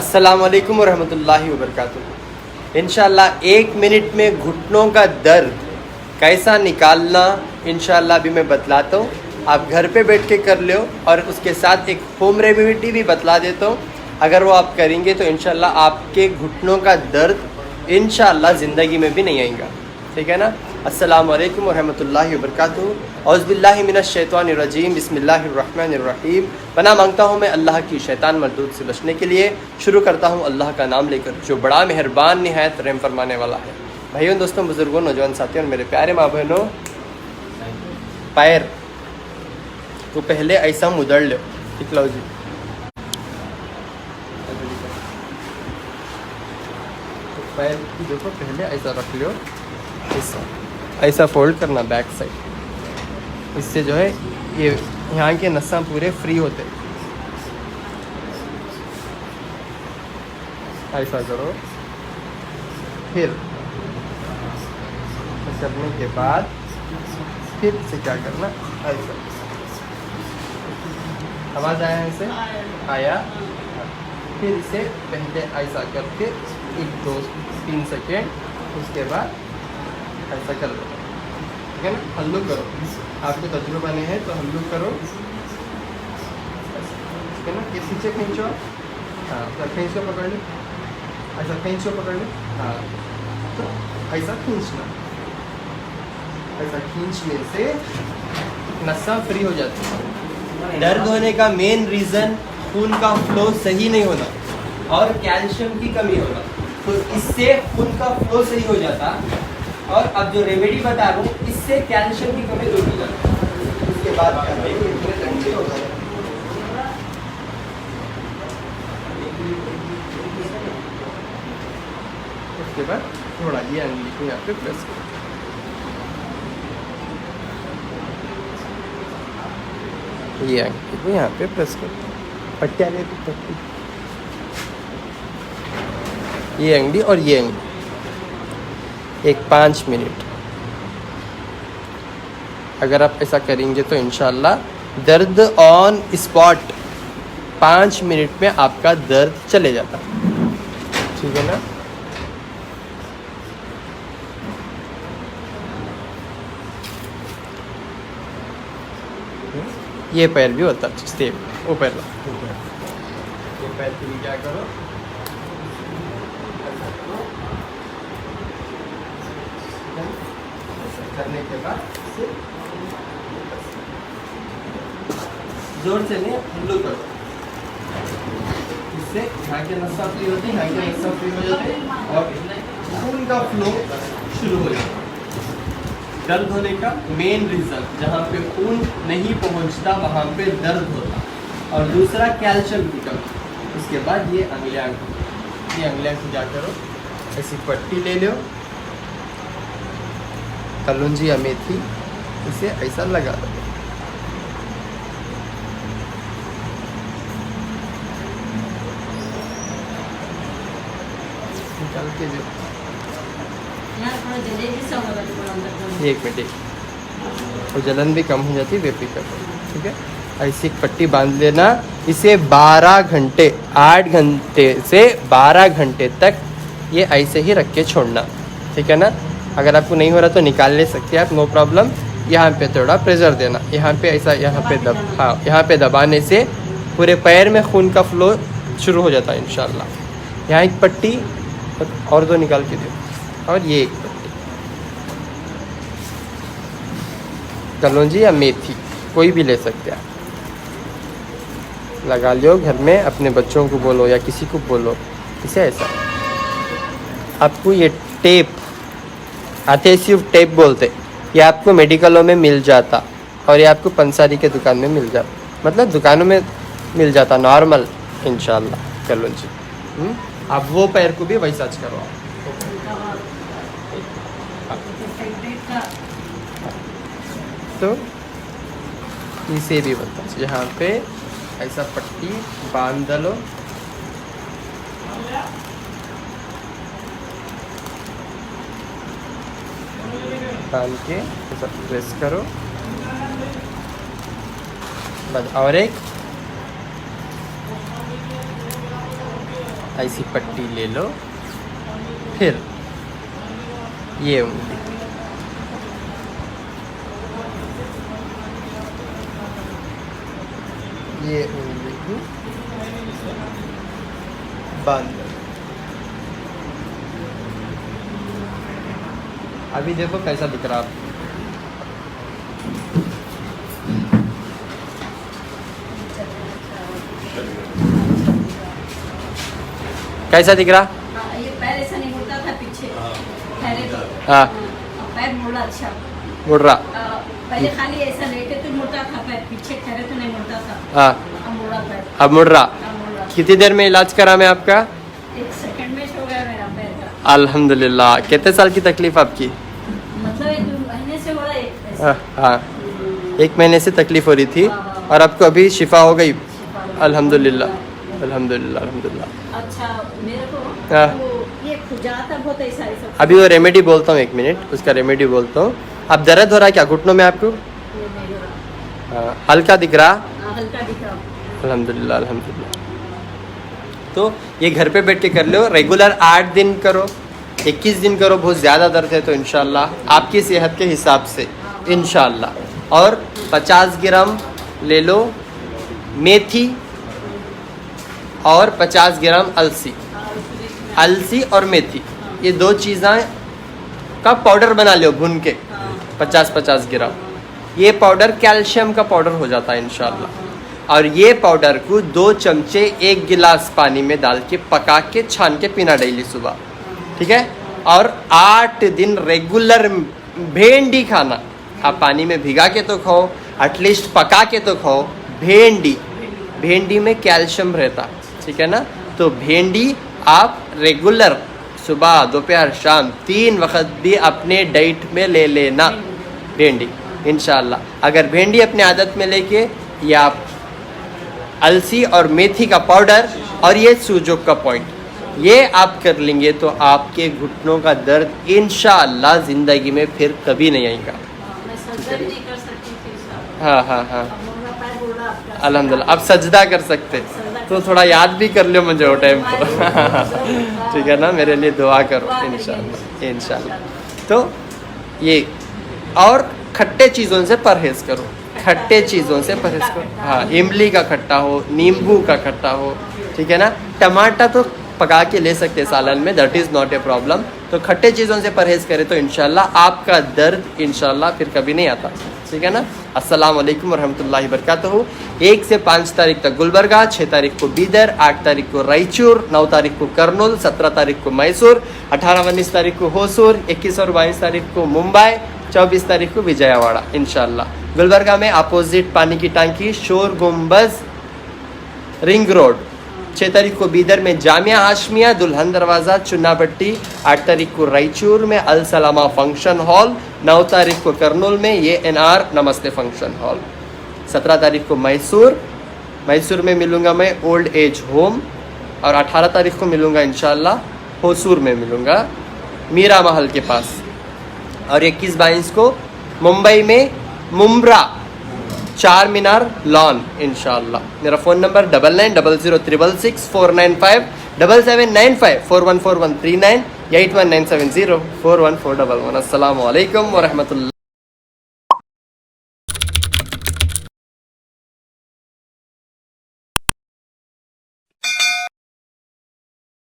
अस्सलाम वालेकुम रहमतुल्लाहि वबरकातुहू। इंशाअल्लाह 1 मिनट में घुटनों का दर्द कैसा निकालना इंशाअल्लाह अभी मैं बतलाता हूँ। आप घर पे बैठ के कर लो और उसके साथ एक होम रेमेडी भी बतला देता हूँ। अगर वो आप करेंगे तो इंशाअल्लाह आपके घुटनों का दर्द इंशाअल्लाह ज़िंदगी में भी नहीं आएगा। ठीक है ना। अस्सलाम वालेकुम वरहमतुल्लाहि वबरकातुहू। औज़ुबिल्लाहि मिनश्शैतानिर्रजीम बिस्मिल्लाहिर्रहमानिर्रहीम। पनाह मांगता हूँ मैं अल्लाह की शैतान मरदूद से बचने के लिए। शुरू करता हूँ अल्लाह का नाम लेकर जो बड़ा मेहरबान निहायत रहम फरमाने वाला है। भाइयों दोस्तों बुज़ुर्गों नौजवान साथियों और मेरे प्यारे माँ बहनों, पैर तो पहले ऐसा मुदड़ लो। ठीक लो जी। तो पैर की देखो पहले ऐसा रख लो, ऐसा फोल्ड करना बैक साइड। इससे जो है ये यहाँ के नसां पूरे फ्री होते। ऐसा करो। फिर करने के बाद फिर से क्या करना, ऐसा आवाज़ आया है, इसे आया। फिर इसे पहले ऐसा करके 1 2 3 सेकेंड, उसके बाद ऐसा कर लो। ठीक है ना। हल्लू करो, आपको तजुर्बा नहीं है तो हल्लू करो। ठीक है ना। ये पीछे खींचो। हाँ खींच को पकड़ लो, ऐसा खींच को पकड़ लो। हाँ तो ऐसा खींचना, ऐसा खींचने से नसा फ्री हो जाती है। दर्द होने का मेन रीज़न खून का फ्लो सही नहीं होना और कैल्शियम की कमी होना। तो इससे खून का फ्लो सही हो जाता। और अब जो रेमेडी बता रहा हूँ इससे कैल्शियम की कमी दूर हो जाती है। उसके बाद क्या है, इतने ठंडे हो गए। उसके बाद थोड़ा ये अंगली को यहाँ पे प्रेस करो। ये अंगली को यहाँ पे प्रेस करो। पट्टी आ गई, पट्टी। ये अंगली और ये अंगली एक 5 मिनट अगर आप ऐसा करेंगे तो इंशाल्लाह दर्द ऑन स्पॉट 5 मिनट में आपका दर्द चले जाता। ठीक है ना। ये पैर भी होता है सेम, वो पैर लो। ये पैर के लिए क्या करो, करने के बाद जोर से नहीं, हल्लू करो। इससे यहाँ के नसा फ्री होती है, यहाँ के नसा फ्री हो जाते हैं और खून का फ्लो शुरू हो जाता है। दर्द होने का मेन रीज़न जहाँ पे खून नहीं पहुँचता वहाँ पे दर्द होता। और दूसरा कैल्शियम की कमी। उसके बाद ये अंगुलियाँ को क्या करो, ऐसी पट्टी ले लो, कलौंजी या मेथी, इसे ऐसा लगा दो। निकाल के जो 1 मिनट और जलन भी कम हो जाती है, वे भी कर दो। ठीक है। ऐसी एक पट्टी बांध लेना। इसे 12 घंटे 8 घंटे से 12 घंटे तक ये ऐसे ही रख के छोड़ना। ठीक है ना। अगर आपको नहीं हो रहा तो निकाल ले सकते हैं आप, नो प्रॉब्लम। यहाँ पे थोड़ा प्रेशर देना, यहाँ पे ऐसा, यहाँ पे दबाने से पूरे पैर में खून का फ्लो शुरू हो जाता है इंशाल्लाह। यहाँ एक पट्टी और 2 निकाल के दो, और ये एक पट्टी कलौंजी या मेथी कोई भी ले सकते हैं आप, लगा लो घर में। अपने बच्चों को बोलो या किसी को बोलो, इसे ऐसा। आपको ये टेप, एडहेसिव टेप बोलते, ये आपको मेडिकलों में मिल जाता और ये आपको पंसारी के दुकान में मिल जाता, मतलब दुकानों में मिल जाता नॉर्मल इंशाल्लाह। चलो जी। आप वो पैर को भी वैसा करो। तो इसे भी बनता है, यहाँ पे ऐसा पट्टी बांध लो, बांध के ऐसा प्रेस करो। बस और एक ऐसी पट्टी ले लो, फिर ये उंगली, ये उंगली को बांध दो। अभी देखो कैसा दिख रहा आपको। कैसा दिख रहा? ये पैर ऐसा नहीं मुड़ता था पीछे, पहले तो हाँ पैर मुड़ा अच्छा, मुड़ रहा। पहले खाली ऐसा लेटे तो मुड़ता था पैर, पीछे ठहरे तो नहीं मुड़ता था, हाँ अब मुड़ा पैर, अब मुड़ रहा। अब मुड़ा। कितनी देर में इलाज करा मैं आपका? 1 सेकंड में हो गया मेरा पैर का। अल्हम्दुलिल्लाह। कितने साल की तकलीफ आपकी? मतलब 1 महीने से हो रहा है ऐसे। हाँ 1 महीने से तकलीफ हो रही थी हाँ। और आपको अभी शिफा हो गई? शिफा हो गया। अल्हम्दुलिल्लाह अल्हम्दुलिल्लाह अल्हम्दुलिल्लाह। अच्छा मेरे को हाँ। वो ये खुजाता बहुत ऐसा ऐसा। अभी वो रेमेडी बोलता हूँ, 1 मिनट उसका रेमेडी बोलता हूँ। अब दर्द हो रहा है क्या घुटनों में आपको? ये नहीं हो रहा। हाँ, हल्का दिख रहा? हल्का दिख रहा। अल्हम्दुलिल्लाह अल्हम्दुलिल्लाह। तो ये घर पे बैठ के कर लो, रेगुलर 8 दिन करो, 21 दिन करो। बहुत ज़्यादा दर्द है तो इंशाल्लाह आपकी सेहत के हिसाब से इंशाल्लाह। और 50 ग्राम ले लो मेथी और 50 ग्राम अलसी, अलसी और मेथी, ये 2 चीज़ें का पाउडर बना लो भून के, 50-50 ग्राम। ये पाउडर कैल्शियम का पाउडर हो जाता है इंशाल्लाह। और ये पाउडर को 2 चमचे 1 गिलास पानी में डाल के पका के छान के पीना डेली सुबह, ठीक है। और 8 दिन रेगुलर भेंडी खाना। आप पानी में भिगा के तो खाओ, एटलीस्ट पका के तो खाओ। भेंडी, भेंडी में कैल्शियम रहता, ठीक है ना। तो भेंडी आप रेगुलर सुबह दोपहर शाम 3 वक्त भी अपने डाइट में ले लेना भेंडी इंशाल्लाह। अगर भेंडी अपने आदत में लेके, या आप अलसी और मेथी का पाउडर और ये सूजोक का पॉइंट, ये आप कर लेंगे तो आपके घुटनों का दर्द इंशाल्लाह ज़िंदगी में फिर कभी नहीं आएगा। मैं सजदा भी नहीं कर सकती थी साहब। हाँ हाँ हाँ अब मुड़ा पैर मुड़ा आपका। अल्हम्दुलिल्लाह। अब सजदा कर सकते, तो थोड़ा याद भी कर लो मुझे वो टाइम पर, ठीक है ना। मेरे लिए दुआ करो इंशाल्लाह इंशाल्लाह। तो ये, और खट्टे चीज़ों से परहेज़ करो, खट्टे चीज़ों से परहेज़ करो। हाँ, इमली का खट्टा हो, नींबू का खट्टा हो, ठीक है ना। टमाटर तो पका के ले सकते हैं सालन में, that is not a problem. तो खट्टे चीज़ों से परहेज़ करें तो इंशाल्लाह आपका दर्द इंशाल्लाह फिर कभी नहीं आता, ठीक है ना। अस्सलाम वालेकुम वरहमतुल्लाहि वबरकातुहू। 1 से 5 तारीख तक गुलबर्गा, 6 तारीख को बीदर, 8 तारीख को रायचूर, 9 तारीख को कर्नूल, 17 तारीख को मैसूर, 18-19 तारीख को होसूर, 21 और 22 तारीख को मुंबई, 24 तारीख को विजयवाड़ा इंशाल्लाह। गुलबर्गा में अपोजिट पानी की टांकी, शोर गुम्बज, रिंग रोड। 6 तारीख को बीदर में जामिया हाशमिया, दुल्हन दरवाज़ा, चुन्नापट्टी। 8 तारीख को रायचूर में अल सलामा फंक्शन हॉल। 9 तारीख को कर्नूल में ये NR नमस्ते फंक्शन हॉल। 17 तारीख को मैसूर, मैसूर में मिलूँगा मैं ओल्ड एज होम। और 18 तारीख को मिलूँगा इंशाल्लाह होसूर में मिलूँगा मीरा महल के पास। और 21-22 को मुंबई में मुम्ब्रा, 4 मीनार लॉन इंशाल्लाह। मेरा फ़ोन नंबर 9900666495 7795 414139 8197041411। अस्सलामु अलैकुम वरहमतुल्लाह।